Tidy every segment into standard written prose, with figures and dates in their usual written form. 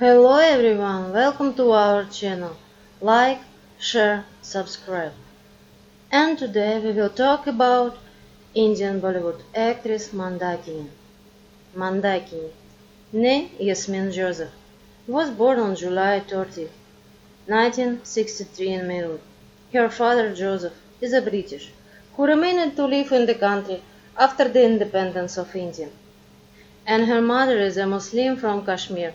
Hello everyone, welcome to our channel. Like, share, subscribe. And today we will talk about Indian Bollywood actress Mandakini. Mandakini, née Yasmin Joseph, was born on July 30, 1963 in Meerut. Her father Joseph is a British who remained to live in the country after the independence of India, and her mother is a Muslim from Kashmir.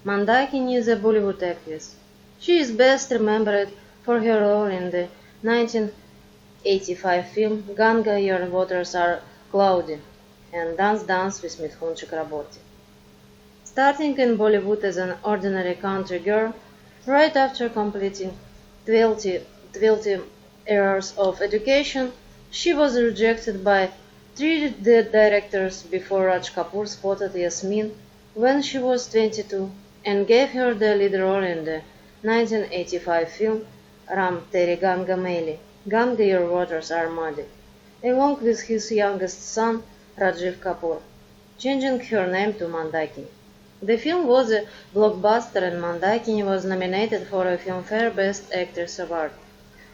Mandakini is a Bollywood actress. She is best remembered for her role in the 1985 film Ganga Your Waters Are Cloudy and Dance with Mithun Chakraborty. Starting in Bollywood as an ordinary country girl, right after completing 12 years of education, she was rejected by three directors before Raj Kapoor spotted Yasmin when she was 22 and gave her the lead role in the 1985 film Ram Teri Ganga Maili, Ganga Your Waters Are Muddy, along with his youngest son Rajiv Kapoor, changing her name to Mandakini. The film was a blockbuster and Mandakini was nominated for a Filmfare Best Actress award.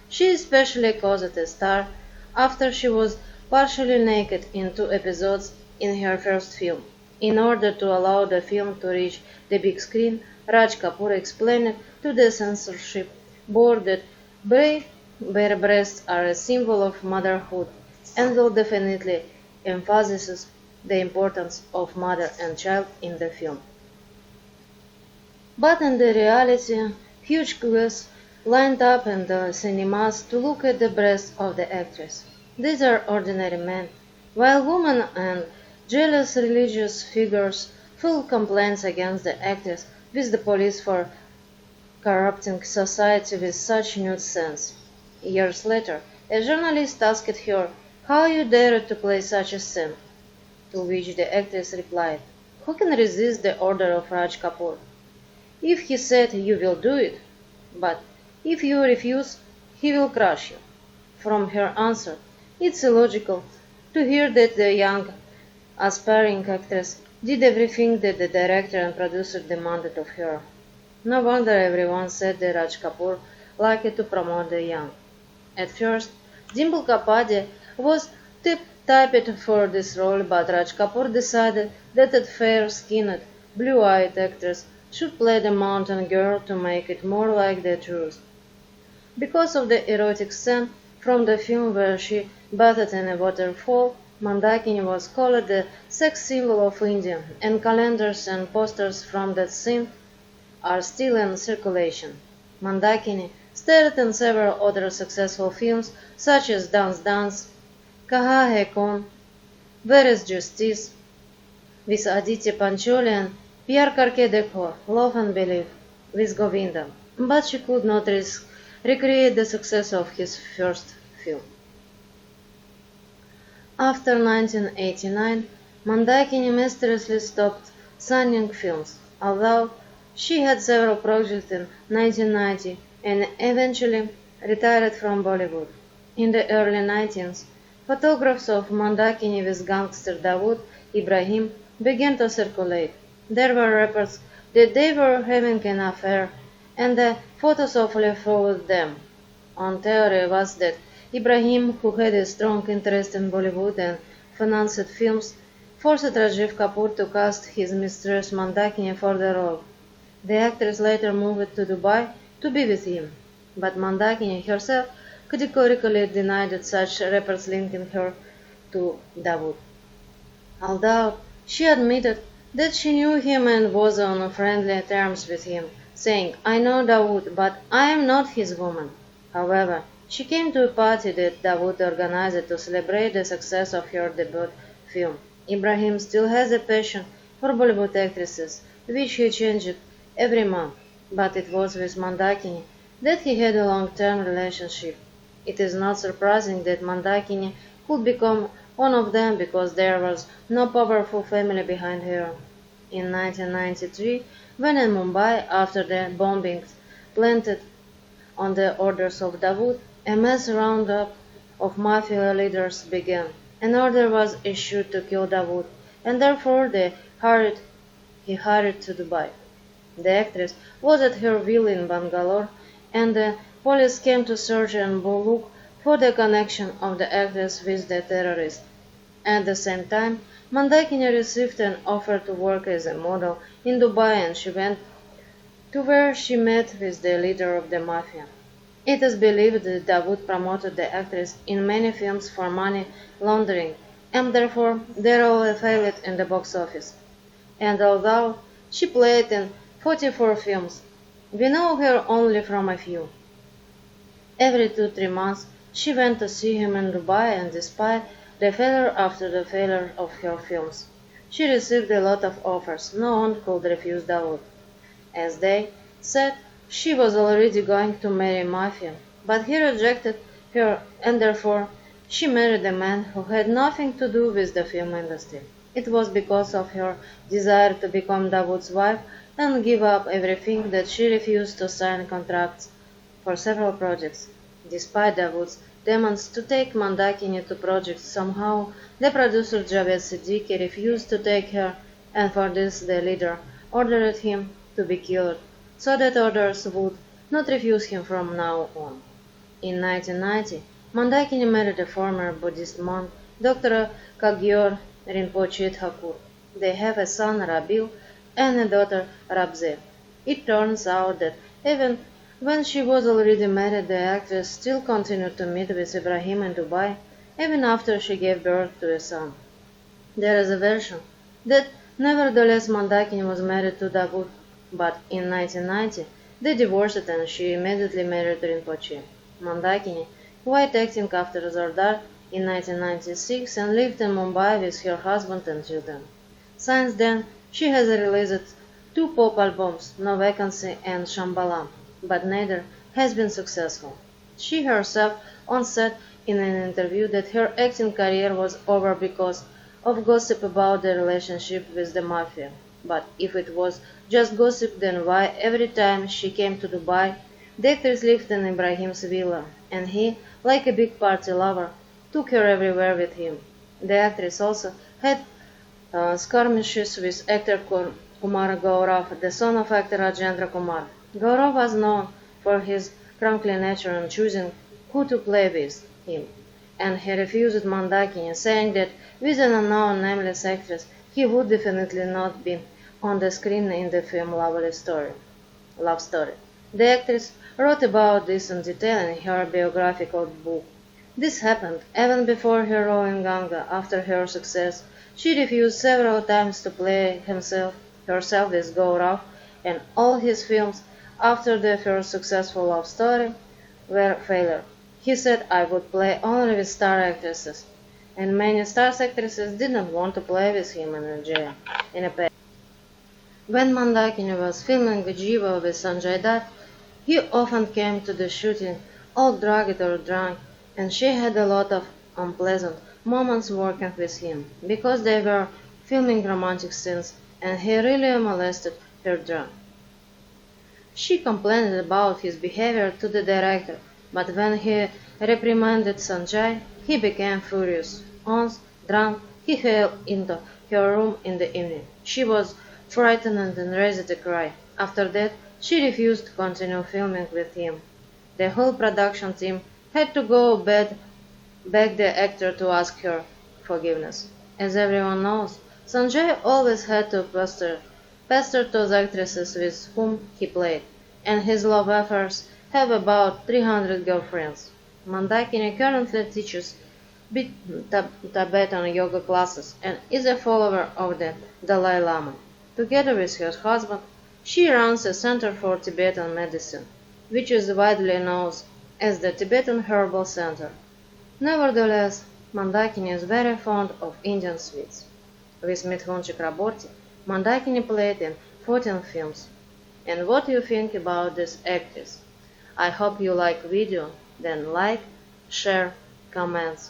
She especially caused a star after she was partially naked in 2 episodes in her first film. In order to allow the film to reach the big screen, Raj Kapoor explained to the censorship board that bare breasts are a symbol of motherhood and will definitely emphasize the importance of mother and child in the film. But in the reality, huge queues lined up in the cinemas to look at the breasts of the actress. These are ordinary men, while women and jealous religious figures filed complaints against the actress with the police for corrupting society with such nude scenes. Years later, a journalist asked her how you dared to play such a scene, to which the actress replied, "Who can resist the order of Raj Kapoor? If he said you will do it, but if you refuse, he will crush you." From her answer, it's illogical to hear that the young aspiring actress did everything that the director and producer demanded of her. No wonder everyone said that Raj Kapoor liked to promote the young. At first, Dimple Kapadia was typed for this role, but Raj Kapoor decided that a fair-skinned, blue-eyed actress should play the mountain girl to make it more like the truth. Because of the erotic scene from the film where she bathed in a waterfall, Mandakini was called the sex symbol of India, and calendars and posters from that scene are still in circulation. Mandakini starred in several other successful films such as Dance, Kaha Hai Kaun, Where is Justice, with Aditya Pancholi and Pyar Karke Dekho, Love and Believe, with Govinda, but she could not recreate the success of his first film. After 1989, Mandakini mysteriously stopped signing films, although she had several projects in 1990 and eventually retired from Bollywood. In the early 90s, photographs of Mandakini with gangster Dawood Ibrahim began to circulate. There were reports that they were having an affair, and the photos awfully followed them. One theory was that Ibrahim, who had a strong interest in Bollywood and financed films, forced Rajiv Kapoor to cast his mistress Mandakini for the role. The actress later moved to Dubai to be with him, but Mandakini herself categorically denied such reports linking her to Dawood. Although she admitted that she knew him and was on friendly terms with him, saying, "I know Dawood, but I am not his woman." However, she came to a party that Dawood organized to celebrate the success of her debut film. Ibrahim still has a passion for Bollywood actresses, which he changed every month, but it was with Mandakini that he had a long-term relationship. It is not surprising that Mandakini could become one of them because there was no powerful family behind her. In 1993, when in Mumbai, after the bombings planted on the orders of Dawood, a mass roundup of mafia leaders began. An order was issued to kill Dawood, and therefore he hurried to Dubai. The actress was at her villa in Bangalore, and the police came to search and look for the connection of the actress with the terrorist. At the same time, Mandakini received an offer to work as a model in Dubai, and she went to where she met with the leader of the mafia. It is believed that Dawood promoted the actress in many films for money laundering, and therefore their role failed in the box office. And although she played in 44 films, we know her only from a few. Every 2-3 months she went to see him in Dubai, and despite the failure after the failure of her films, she received a lot of offers. No one could refuse Dawood. As they said, she was already going to marry Mafia, but he rejected her, and therefore she married a man who had nothing to do with the film industry. It was because of her desire to become Dawood's wife and give up everything that she refused to sign contracts for several projects. Despite Dawood's demands to take Mandakini to projects, somehow the producer Javed Siddiqui refused to take her, and for this the leader ordered him to be killed, so that others would not refuse him from now on. In 1990, Mandakini married a former Buddhist monk, Dr. Kagyor Rinpoche Thakur. They have a son, Rabil, and a daughter, Rabze. It turns out that even when she was already married, the actress still continued to meet with Ibrahim in Dubai, even after she gave birth to a son. There is a version that nevertheless Mandakini was married to Dawood, but in 1990 they divorced and she immediately married Rinpoche. Mandakini quit acting after Zardar in 1996 and lived in Mumbai with her husband and children. Since then, she has released 2 pop albums, No Vacancy and Shambhala, but neither has been successful. She herself once said in an interview that her acting career was over because of gossip about the relationship with the mafia. But if it was just gossip, then why every time she came to Dubai, the actress lived in Ibrahim's villa, and he, like a big party lover, took her everywhere with him. The actress also had skirmishes with actor Kumar Gaurav, the son of actor Rajendra Kumar. Gaurav was known for his cranky nature and choosing who to play with him, and he refused Mandakini, saying that with an unknown nameless actress he would definitely not be on the screen in the film Love Story. The actress wrote about this in detail in her biographical book. This happened even before her role in Ganga. After her success, she refused several times to play herself with Gaurav, and all his films after the first successful Love Story were failure. He said, I would play only with star actresses, and many star actresses didn't want to play with him in a pair. When Mandakini was filming Jiva with Sanjay Dutt, he often came to the shooting all drugged or drunk, and she had a lot of unpleasant moments working with him, because they were filming romantic scenes, and he really molested her drunk. She complained about his behavior to the director, but when he reprimanded Sanjay, he became furious. Once, drunk, he fell into her room in the evening. She was frightened and raised a cry. After that, she refused to continue filming with him. The whole production team had to go beg the actor to ask her forgiveness. As everyone knows, Sanjay always had to pester those actresses with whom he played, and his love affairs have about 300 girlfriends. Mandakini currently teaches Tibetan yoga classes and is a follower of the Dalai Lama. Together with her husband, she runs a center for Tibetan medicine, which is widely known as the Tibetan Herbal Center. Nevertheless, Mandakini is very fond of Indian sweets. With Mithun Chakraborty, Mandakini played in 14 films. And what do you think about this actress? I hope you like video, then like, share, comments.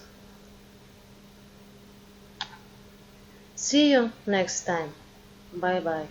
See you next time. Bye bye.